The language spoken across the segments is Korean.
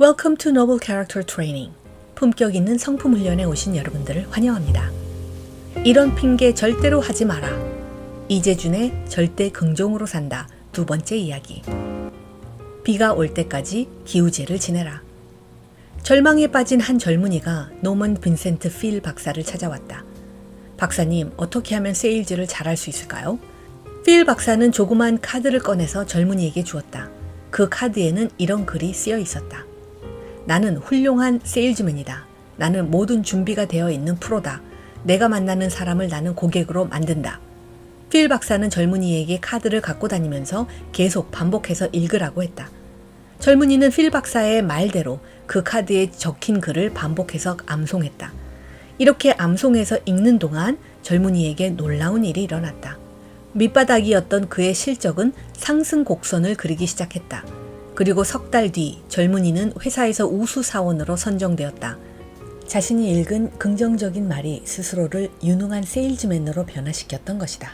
Welcome to Noble Character Training. 품격 있는 성품 훈련에 오신 여러분들을 환영합니다. 이런 핑계 절대로 하지 마라. 이재준의 절대 긍정으로 산다. 두 번째 이야기. 비가 올 때까지 기우제를 지내라. 절망에 빠진 한 젊은이가 노먼 빈센트 필 박사를 찾아왔다. 박사님, 어떻게 하면 세일즈를 잘할 수 있을까요? 필 박사는 조그만 카드를 꺼내서 젊은이에게 주었다. 그 카드에는 이런 글이 쓰여 있었다. 나는 훌륭한 세일즈맨이다. 나는 모든 준비가 되어 있는 프로다. 내가 만나는 사람을 나는 고객으로 만든다. 필 박사는 젊은이에게 카드를 갖고 다니면서 계속 반복해서 읽으라고 했다. 젊은이는 필 박사의 말대로 그 카드에 적힌 글을 반복해서 암송했다. 이렇게 암송해서 읽는 동안 젊은이에게 놀라운 일이 일어났다. 밑바닥이었던 그의 실적은 상승 곡선을 그리기 시작했다. 그리고 석 달 뒤 젊은이는 회사에서 우수 사원으로 선정되었다. 자신이 읽은 긍정적인 말이 스스로를 유능한 세일즈맨으로 변화시켰던 것이다.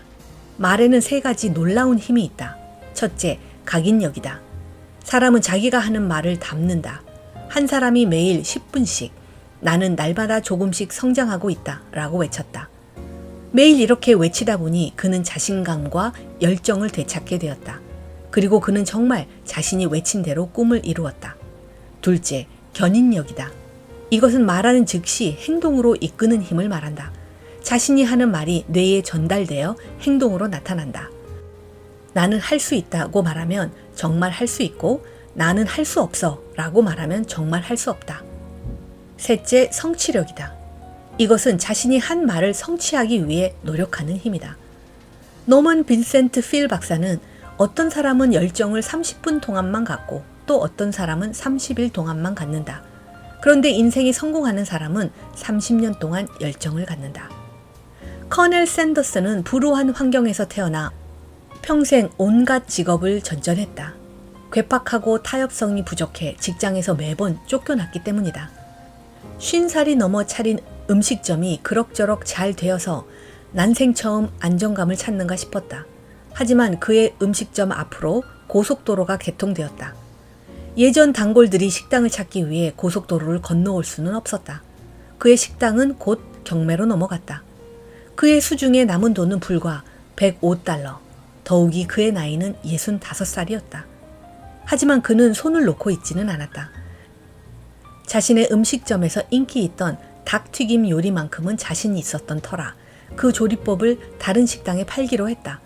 말에는 세 가지 놀라운 힘이 있다. 첫째, 각인력이다. 사람은 자기가 하는 말을 담는다. 한 사람이 매일 10분씩 나는 날마다 조금씩 성장하고 있다 라고 외쳤다. 매일 이렇게 외치다 보니 그는 자신감과 열정을 되찾게 되었다. 그리고 그는 정말 자신이 외친 대로 꿈을 이루었다. 둘째, 견인력이다. 이것은 말하는 즉시 행동으로 이끄는 힘을 말한다. 자신이 하는 말이 뇌에 전달되어 행동으로 나타난다. 나는 할 수 있다고 말하면 정말 할 수 있고 나는 할 수 없어 라고 말하면 정말 할 수 없다. 셋째, 성취력이다. 이것은 자신이 한 말을 성취하기 위해 노력하는 힘이다. 노먼 빈센트 필 박사는 어떤 사람은 열정을 30분 동안만 갖고 또 어떤 사람은 30일 동안만 갖는다. 그런데 인생이 성공하는 사람은 30년 동안 열정을 갖는다. 커넬 샌더스는 불우한 환경에서 태어나 평생 온갖 직업을 전전했다. 괴팍하고 타협성이 부족해 직장에서 매번 쫓겨났기 때문이다. 50살이 넘어 차린 음식점이 그럭저럭 잘 되어서 난생 처음 안정감을 찾는가 싶었다. 하지만 그의 음식점 앞으로 고속도로가 개통되었다. 예전 단골들이 식당을 찾기 위해 고속도로를 건너올 수는 없었다. 그의 식당은 곧 경매로 넘어갔다. 그의 수중에 남은 돈은 불과 $105. 더욱이 그의 나이는 65살이었다. 하지만 그는 손을 놓고 있지는 않았다. 자신의 음식점에서 인기 있던 닭튀김 요리만큼은 자신이 있었던 터라 그 조리법을 다른 식당에 팔기로 했다.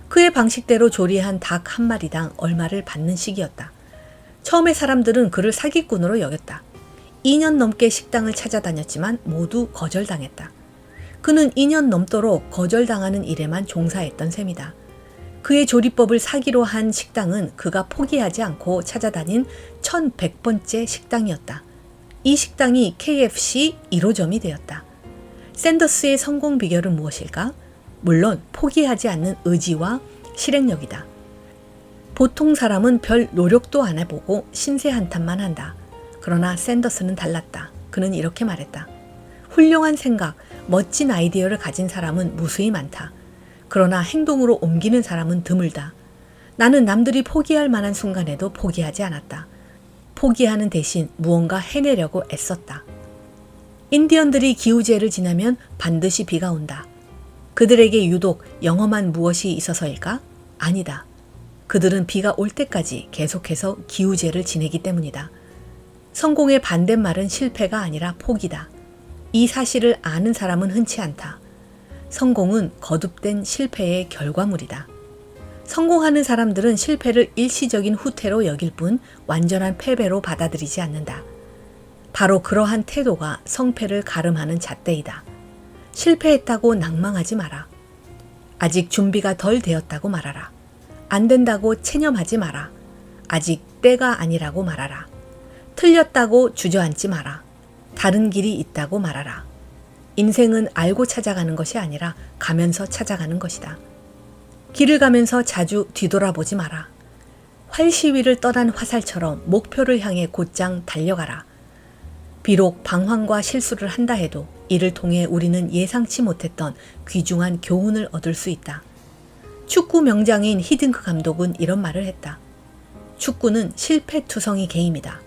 그의 방식대로 조리한 닭 한 마리당 얼마를 받는 시기였다. 처음에 사람들은 그를 사기꾼으로 여겼다. 2년 넘게 식당을 찾아다녔지만 모두 거절당했다. 그는 2년 넘도록 거절당하는 일에만 종사했던 셈이다. 그의 조리법을 사기로 한 식당은 그가 포기하지 않고 찾아다닌 1100번째 식당이었다. 이 식당이 KFC 1호점이 되었다. 샌더스의 성공 비결은 무엇일까? 물론 포기하지 않는 의지와 실행력이다. 보통 사람은 별 노력도 안 해보고 신세 한탄만 한다. 그러나 샌더스는 달랐다. 그는 이렇게 말했다. 훌륭한 생각, 멋진 아이디어를 가진 사람은 무수히 많다. 그러나 행동으로 옮기는 사람은 드물다. 나는 남들이 포기할 만한 순간에도 포기하지 않았다. 포기하는 대신 무언가 해내려고 애썼다. 인디언들이 기우제를 지나면 반드시 비가 온다. 그들에게 유독 영험한 무엇이 있어서일까? 아니다. 그들은 비가 올 때까지 계속해서 기우제를 지내기 때문이다. 성공의 반대말은 실패가 아니라 포기다. 이 사실을 아는 사람은 흔치 않다. 성공은 거듭된 실패의 결과물이다. 성공하는 사람들은 실패를 일시적인 후퇴로 여길 뿐 완전한 패배로 받아들이지 않는다. 바로 그러한 태도가 성패를 가름하는 잣대이다. 실패했다고 낭망하지 마라. 아직 준비가 덜 되었다고 말하라. 안 된다고 체념하지 마라. 아직 때가 아니라고 말하라. 틀렸다고 주저앉지 마라. 다른 길이 있다고 말하라. 인생은 알고 찾아가는 것이 아니라 가면서 찾아가는 것이다. 길을 가면서 자주 뒤돌아보지 마라. 활시위를 떠난 화살처럼 목표를 향해 곧장 달려가라. 비록 방황과 실수를 한다 해도 이를 통해 우리는 예상치 못했던 귀중한 교훈을 얻을 수 있다. 축구 명장인 히딩크 감독은 이런 말을 했다. 축구는 실패투성이 게임이다.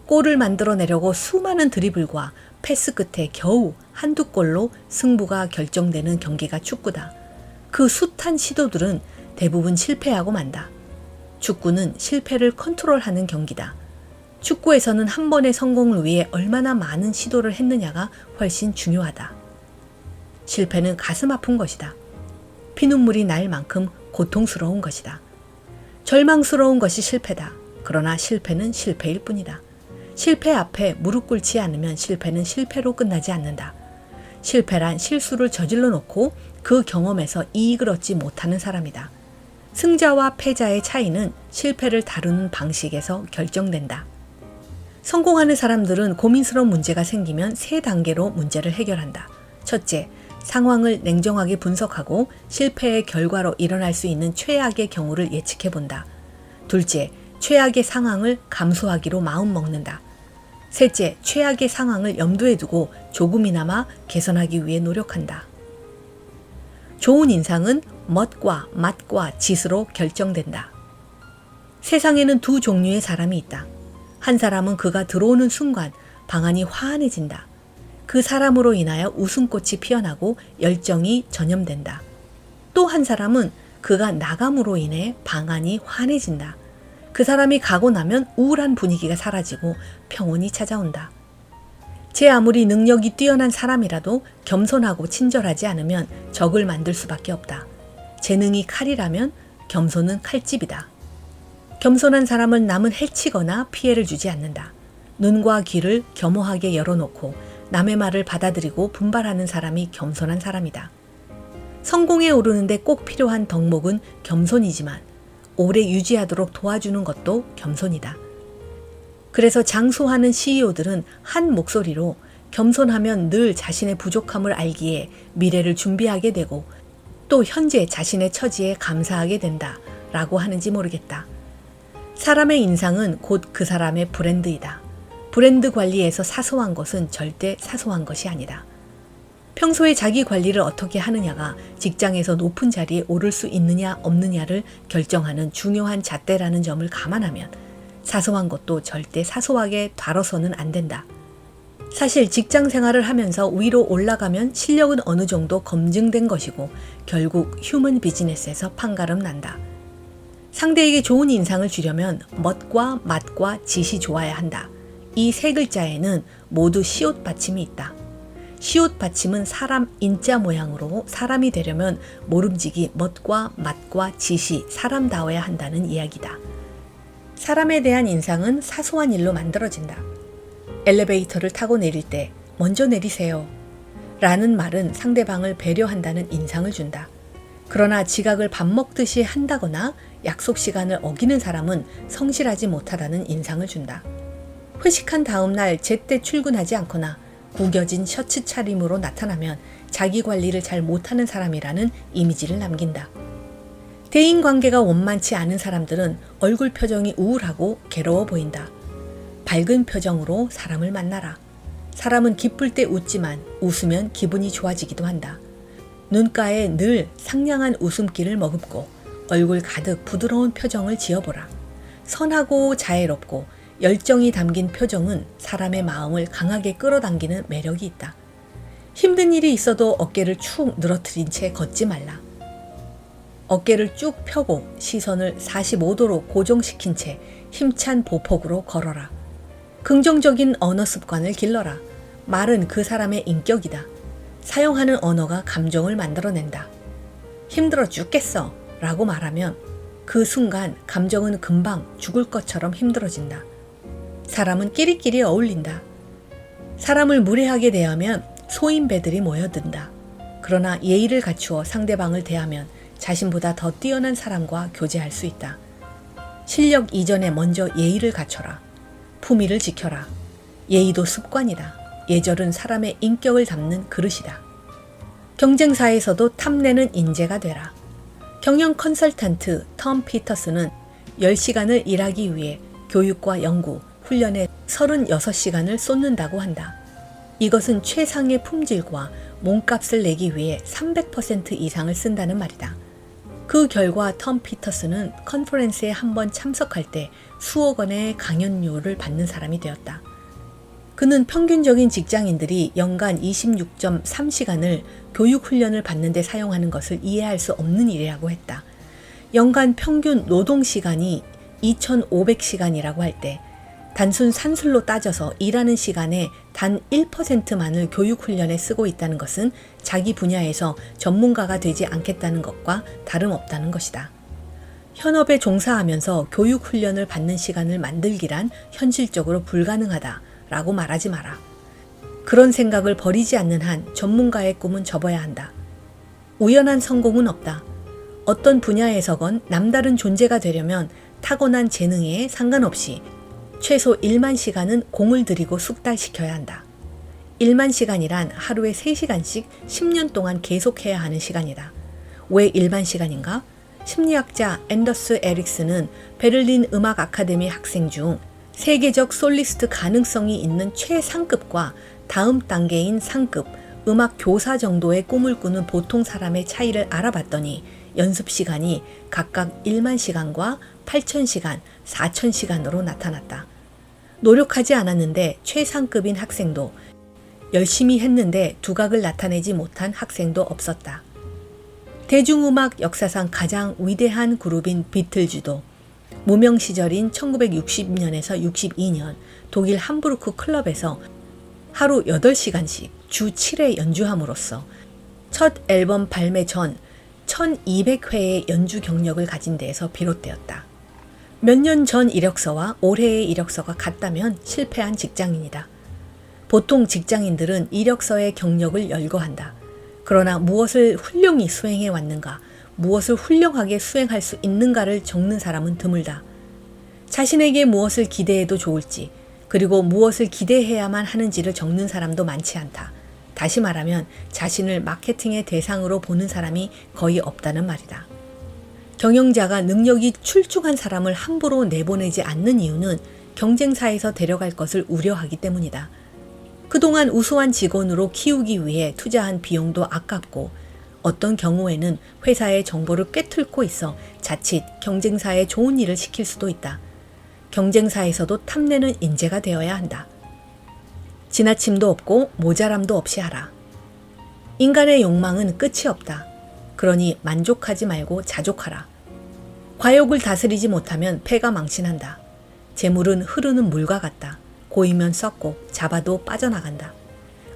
골을 만들어내려고 수많은 드리블과 패스 끝에 겨우 한두 골로 승부가 결정되는 경기가 축구다. 그 숱한 시도들은 대부분 실패하고 만다. 축구는 실패를 컨트롤하는 경기다. 축구에서는 한 번의 성공을 위해 얼마나 많은 시도를 했느냐가 훨씬 중요하다. 실패는 가슴 아픈 것이다. 피눈물이 날 만큼 고통스러운 것이다. 절망스러운 것이 실패다. 그러나 실패는 실패일 뿐이다. 실패 앞에 무릎 꿇지 않으면 실패는 실패로 끝나지 않는다. 실패란 실수를 저질러 놓고 그 경험에서 이익을 얻지 못하는 사람이다. 승자와 패자의 차이는 실패를 다루는 방식에서 결정된다. 성공하는 사람들은 고민스러운 문제가 생기면 3단계로 문제를 해결한다. 첫째, 상황을 냉정하게 분석하고 실패의 결과로 일어날 수 있는 최악의 경우를 예측해 본다. 둘째, 최악의 상황을 감수하기로 마음먹는다. 셋째, 최악의 상황을 염두에 두고 조금이나마 개선하기 위해 노력한다. 좋은 인상은 멋과 맛과 짓으로 결정된다. 세상에는 두 종류의 사람이 있다. 한 사람은 그가 들어오는 순간 방안이 환해진다. 그 사람으로 인하여 웃음꽃이 피어나고 열정이 전염된다. 또 한 사람은 그가 나감으로 인해 방안이 환해진다. 그 사람이 가고 나면 우울한 분위기가 사라지고 평온이 찾아온다. 제 아무리 능력이 뛰어난 사람이라도 겸손하고 친절하지 않으면 적을 만들 수밖에 없다. 재능이 칼이라면 겸손은 칼집이다. 겸손한 사람은 남을 해치거나 피해를 주지 않는다. 눈과 귀를 겸허하게 열어놓고 남의 말을 받아들이고 분발하는 사람이 겸손한 사람이다. 성공에 오르는데 꼭 필요한 덕목은 겸손이지만 오래 유지하도록 도와주는 것도 겸손이다. 그래서 장수하는 CEO들은 한 목소리로 겸손하면 늘 자신의 부족함을 알기에 미래를 준비하게 되고 또 현재 자신의 처지에 감사하게 된다 라고 하는지 모르겠다. 사람의 인상은 곧 그 사람의 브랜드이다. 브랜드 관리에서 사소한 것은 절대 사소한 것이 아니다. 평소에 자기 관리를 어떻게 하느냐가 직장에서 높은 자리에 오를 수 있느냐 없느냐를 결정하는 중요한 잣대라는 점을 감안하면 사소한 것도 절대 사소하게 다뤄서는 안 된다. 사실 직장 생활을 하면서 위로 올라가면 실력은 어느 정도 검증된 것이고 결국 휴먼 비즈니스에서 판가름 난다. 상대에게 좋은 인상을 주려면 멋과 맛과 짓이 좋아야 한다. 이 3글자에는 모두 시옷 받침이 있다. 시옷 받침은 사람 인자 모양으로 사람이 되려면 모름지기 멋과 맛과 짓이 사람다워야 한다는 이야기다. 사람에 대한 인상은 사소한 일로 만들어진다. 엘리베이터를 타고 내릴 때 먼저 내리세요 라는 말은 상대방을 배려한다는 인상을 준다. 그러나 지각을 밥 먹듯이 한다거나 약속 시간을 어기는 사람은 성실하지 못하다는 인상을 준다. 회식한 다음 날 제때 출근하지 않거나 구겨진 셔츠 차림으로 나타나면 자기 관리를 잘 못하는 사람이라는 이미지를 남긴다. 대인관계가 원만치 않은 사람들은 얼굴 표정이 우울하고 괴로워 보인다. 밝은 표정으로 사람을 만나라. 사람은 기쁠 때 웃지만 웃으면 기분이 좋아지기도 한다. 눈가에 늘 상냥한 웃음기를 머금고 얼굴 가득 부드러운 표정을 지어보라. 선하고 자애롭고 열정이 담긴 표정은 사람의 마음을 강하게 끌어당기는 매력이 있다. 힘든 일이 있어도 어깨를 축 늘어뜨린 채 걷지 말라. 어깨를 쭉 펴고 시선을 45도로 고정시킨 채 힘찬 보폭으로 걸어라. 긍정적인 언어 습관을 길러라. 말은 그 사람의 인격이다. 사용하는 언어가 감정을 만들어낸다. 힘들어 죽겠어 라고 말하면 그 순간 감정은 금방 죽을 것처럼 힘들어진다. 사람은 끼리끼리 어울린다. 사람을 무례하게 대하면 소인배들이 모여든다. 그러나 예의를 갖추어 상대방을 대하면 자신보다 더 뛰어난 사람과 교제할 수 있다. 실력 이전에 먼저 예의를 갖춰라. 품위를 지켜라. 예의도 습관이다. 예절은 사람의 인격을 담는 그릇이다. 경쟁사에서도 탐내는 인재가 되라. 경영 컨설턴트 톰 피터스는 10시간을 일하기 위해 교육과 연구, 훈련에 36시간을 쏟는다고 한다. 이것은 최상의 품질과 몸값을 내기 위해 300% 이상을 쓴다는 말이다. 그 결과 톰 피터스는 컨퍼런스에 한번 참석할 때 수억 원의 강연료를 받는 사람이 되었다. 그는 평균적인 직장인들이 연간 26.3시간을 교육훈련을 받는 데 사용하는 것을 이해할 수 없는 일이라고 했다. 연간 평균 노동시간이 2,500시간이라고 할 때 단순 산술로 따져서 일하는 시간의 단 1%만을 교육훈련에 쓰고 있다는 것은 자기 분야에서 전문가가 되지 않겠다는 것과 다름없다는 것이다. 현업에 종사하면서 교육훈련을 받는 시간을 만들기란 현실적으로 불가능하다라고 말하지 마라. 그런 생각을 버리지 않는 한 전문가의 꿈은 접어야 한다. 우연한 성공은 없다. 어떤 분야에서건 남다른 존재가 되려면 타고난 재능에 상관없이 최소 1만 시간은 공을 들이고 숙달시켜야 한다. 1만 시간이란 하루에 3시간씩 10년 동안 계속해야 하는 시간이다. 왜 1만 시간인가? 심리학자 앤더스 에릭스는 베를린 음악 아카데미 학생 중 세계적 솔리스트 가능성이 있는 최상급과 다음 단계인 상급, 음악 교사 정도의 꿈을 꾸는 보통 사람의 차이를 알아봤더니 연습 시간이 각각 1만 시간과 8,000시간, 4,000시간으로 나타났다. 노력하지 않았는데 최상급인 학생도, 열심히 했는데 두각을 나타내지 못한 학생도 없었다. 대중음악 역사상 가장 위대한 그룹인 비틀즈도 무명 시절인 1960년에서 62년 독일 함부르크 클럽에서 하루 8시간씩 주 7회 연주함으로써 첫 앨범 발매 전 1200회의 연주 경력을 가진 데에서 비롯되었다. 몇 년 전 이력서와 올해의 이력서가 같다면 실패한 직장인이다. 보통 직장인들은 이력서의 경력을 열거한다. 그러나 무엇을 훌륭히 수행해 왔는가, 무엇을 훌륭하게 수행할 수 있는가를 적는 사람은 드물다. 자신에게 무엇을 기대해도 좋을지, 그리고 무엇을 기대해야만 하는지를 적는 사람도 많지 않다. 다시 말하면 자신을 마케팅의 대상으로 보는 사람이 거의 없다는 말이다. 경영자가 능력이 출중한 사람을 함부로 내보내지 않는 이유는 경쟁사에서 데려갈 것을 우려하기 때문이다. 그동안 우수한 직원으로 키우기 위해 투자한 비용도 아깝고 어떤 경우에는 회사의 정보를 꿰뚫고 있어 자칫 경쟁사에 좋은 일을 시킬 수도 있다. 경쟁사에서도 탐내는 인재가 되어야 한다. 지나침도 없고 모자람도 없이 하라. 인간의 욕망은 끝이 없다. 그러니 만족하지 말고 자족하라. 과욕을 다스리지 못하면 폐가 망신한다. 재물은 흐르는 물과 같다. 고이면 썩고 잡아도 빠져나간다.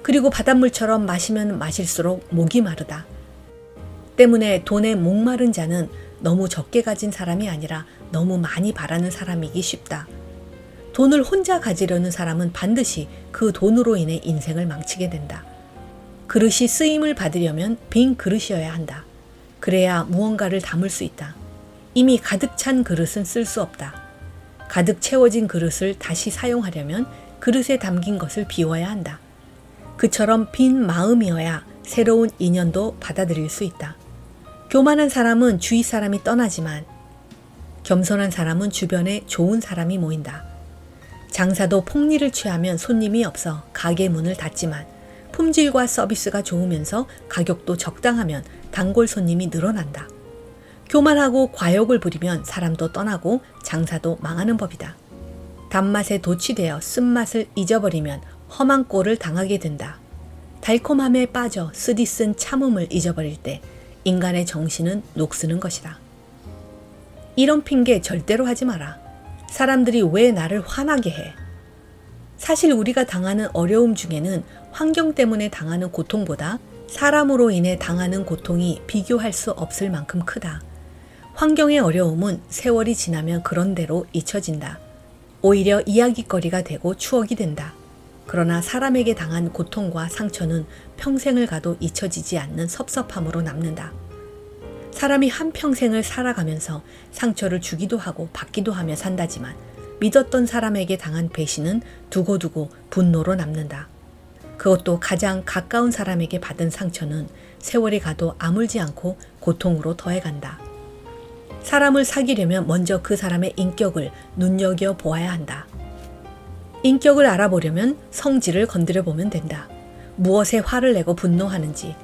그리고 바닷물처럼 마시면 마실수록 목이 마르다. 때문에 돈에 목마른 자는 너무 적게 가진 사람이 아니라 너무 많이 바라는 사람이기 쉽다. 돈을 혼자 가지려는 사람은 반드시 그 돈으로 인해 인생을 망치게 된다. 그릇이 쓰임을 받으려면 빈 그릇이어야 한다. 그래야 무언가를 담을 수 있다. 이미 가득 찬 그릇은 쓸 수 없다. 가득 채워진 그릇을 다시 사용하려면 그릇에 담긴 것을 비워야 한다. 그처럼 빈 마음이어야 새로운 인연도 받아들일 수 있다. 교만한 사람은 주위 사람이 떠나지만 겸손한 사람은 주변에 좋은 사람이 모인다. 장사도 폭리를 취하면 손님이 없어 가게 문을 닫지만 품질과 서비스가 좋으면서 가격도 적당하면 단골 손님이 늘어난다. 교만하고 과욕을 부리면 사람도 떠나고 장사도 망하는 법이다. 단맛에 도취되어 쓴맛을 잊어버리면 험한 꼴을 당하게 된다. 달콤함에 빠져 쓰디쓴 참음을 잊어버릴 때 인간의 정신은 녹쓰는 것이다. 이런 핑계 절대로 하지 마라. 사람들이 왜 나를 화나게 해? 사실 우리가 당하는 어려움 중에는 환경 때문에 당하는 고통보다 사람으로 인해 당하는 고통이 비교할 수 없을 만큼 크다. 환경의 어려움은 세월이 지나면 그런 대로 잊혀진다. 오히려 이야기거리가 되고 추억이 된다. 그러나 사람에게 당한 고통과 상처는 평생을 가도 잊혀지지 않는 섭섭함으로 남는다. 사람이 한평생을 살아가면서 상처를 주기도 하고 받기도 하며 산다지만 믿었던 사람에게 당한 배신은 두고두고 분노로 남는다. 그것도 가장 가까운 사람에게 받은 상처는 세월이 가도 아물지 않고 고통으로 더해간다. 사람을 사귀려면 먼저 그 사람의 인격을 눈여겨보아야 한다. 인격을 알아보려면 성질을 건드려보면 된다. 무엇에 화를 내고 분노하는지,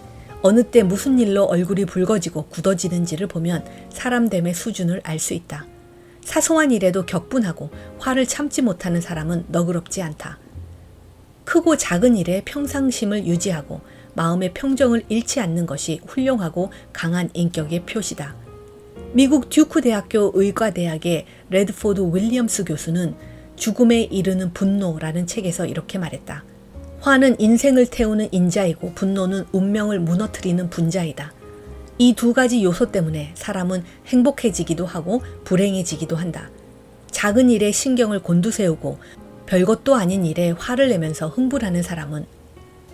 어느 때 무슨 일로 얼굴이 붉어지고 굳어지는지를 보면 사람됨의 수준을 알 수 있다. 사소한 일에도 격분하고 화를 참지 못하는 사람은 너그럽지 않다. 크고 작은 일에 평상심을 유지하고 마음의 평정을 잃지 않는 것이 훌륭하고 강한 인격의 표시다. 미국 듀크 대학교 의과대학의 레드포드 윌리엄스 교수는 죽음에 이르는 분노라는 책에서 이렇게 말했다. 화는 인생을 태우는 인자이고 분노는 운명을 무너뜨리는 분자이다. 이 두 가지 요소 때문에 사람은 행복해지기도 하고 불행해지기도 한다. 작은 일에 신경을 곤두세우고 별것도 아닌 일에 화를 내면서 흥분하는 사람은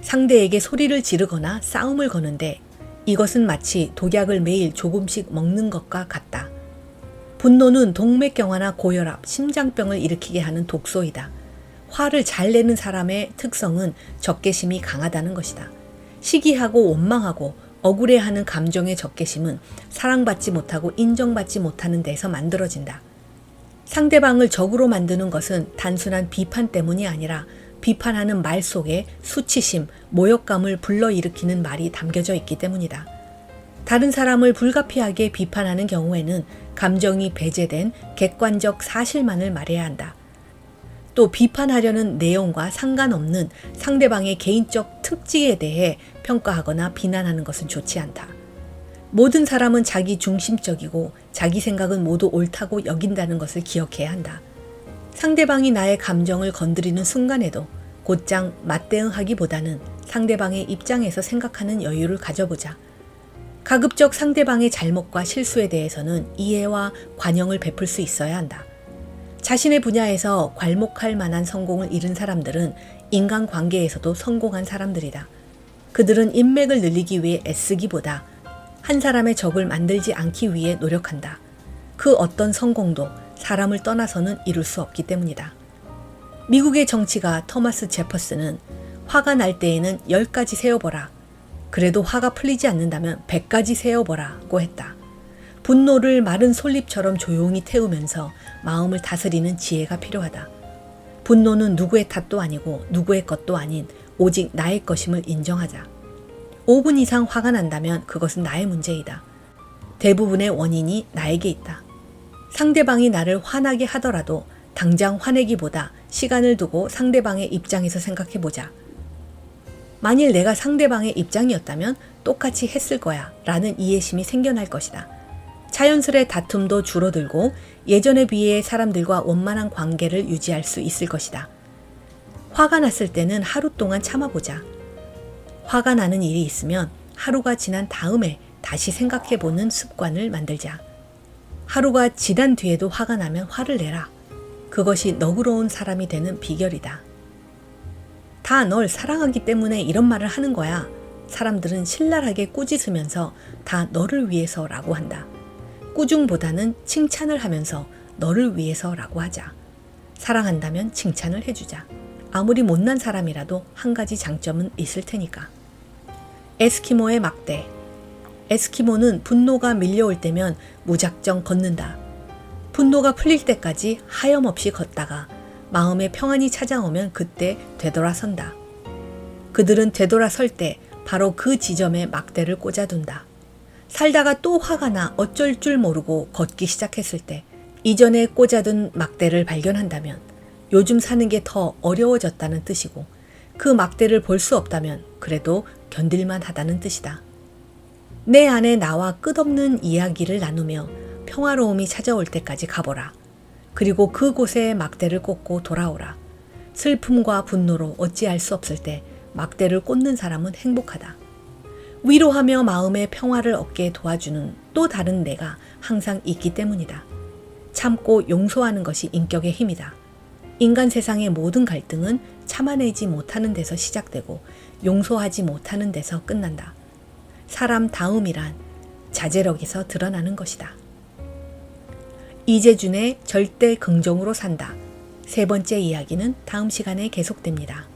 상대에게 소리를 지르거나 싸움을 거는데 이것은 마치 독약을 매일 조금씩 먹는 것과 같다. 분노는 동맥경화나 고혈압, 심장병을 일으키게 하는 독소이다. 화를 잘 내는 사람의 특성은 적개심이 강하다는 것이다. 시기하고 원망하고 억울해하는 감정의 적개심은 사랑받지 못하고 인정받지 못하는 데서 만들어진다. 상대방을 적으로 만드는 것은 단순한 비판 때문이 아니라 비판하는 말 속에 수치심, 모욕감을 불러일으키는 말이 담겨져 있기 때문이다. 다른 사람을 불가피하게 비판하는 경우에는 감정이 배제된 객관적 사실만을 말해야 한다. 또 비판하려는 내용과 상관없는 상대방의 개인적 특징에 대해 평가하거나 비난하는 것은 좋지 않다. 모든 사람은 자기 중심적이고 자기 생각은 모두 옳다고 여긴다는 것을 기억해야 한다. 상대방이 나의 감정을 건드리는 순간에도 곧장 맞대응하기보다는 상대방의 입장에서 생각하는 여유를 가져보자. 가급적 상대방의 잘못과 실수에 대해서는 이해와 관용을 베풀 수 있어야 한다. 자신의 분야에서 괄목할 만한 성공을 이룬 사람들은 인간관계에서도 성공한 사람들이다. 그들은 인맥을 늘리기 위해 애쓰기보다 한 사람의 적을 만들지 않기 위해 노력한다. 그 어떤 성공도 사람을 떠나서는 이룰 수 없기 때문이다. 미국의 정치가 토마스 제퍼슨은 화가 날 때에는 10가지 세어보라. 그래도 화가 풀리지 않는다면 100가지 세어보라고 했다. 분노를 마른 솔잎처럼 조용히 태우면서 마음을 다스리는 지혜가 필요하다. 분노는 누구의 탓도 아니고 누구의 것도 아닌 오직 나의 것임을 인정하자. 5분 이상 화가 난다면 그것은 나의 문제이다. 대부분의 원인이 나에게 있다. 상대방이 나를 화나게 하더라도 당장 화내기보다 시간을 두고 상대방의 입장에서 생각해보자. 만일 내가 상대방의 입장이었다면 똑같이 했을 거야 라는 이해심이 생겨날 것이다. 자연스레 다툼도 줄어들고 예전에 비해 사람들과 원만한 관계를 유지할 수 있을 것이다. 화가 났을 때는 하루 동안 참아보자. 화가 나는 일이 있으면 하루가 지난 다음에 다시 생각해보는 습관을 만들자. 하루가 지난 뒤에도 화가 나면 화를 내라. 그것이 너그러운 사람이 되는 비결이다. 다 널 사랑하기 때문에 이런 말을 하는 거야. 사람들은 신랄하게 꾸짖으면서 다 너를 위해서라고 한다. 꾸중보다는 칭찬을 하면서 너를 위해서라고 하자. 사랑한다면 칭찬을 해주자. 아무리 못난 사람이라도 한 가지 장점은 있을 테니까. 에스키모의 막대. 에스키모는 분노가 밀려올 때면 무작정 걷는다. 분노가 풀릴 때까지 하염없이 걷다가 마음의 평안이 찾아오면 그때 되돌아선다. 그들은 되돌아설 때 바로 그 지점에 막대를 꽂아둔다. 살다가 또 화가 나 어쩔 줄 모르고 걷기 시작했을 때 이전에 꽂아둔 막대를 발견한다면 요즘 사는 게 더 어려워졌다는 뜻이고 그 막대를 볼 수 없다면 그래도 견딜만 하다는 뜻이다. 내 안에 나와 끝없는 이야기를 나누며 평화로움이 찾아올 때까지 가보라. 그리고 그곳에 막대를 꽂고 돌아오라. 슬픔과 분노로 어찌할 수 없을 때 막대를 꽂는 사람은 행복하다. 위로하며 마음의 평화를 얻게 도와주는 또 다른 내가 항상 있기 때문이다. 참고 용서하는 것이 인격의 힘이다. 인간 세상의 모든 갈등은 참아내지 못하는 데서 시작되고 용서하지 못하는 데서 끝난다. 사람다움이란 자제력에서 드러나는 것이다. 이재준의 절대 긍정으로 산다. 세 번째 이야기는 다음 시간에 계속됩니다.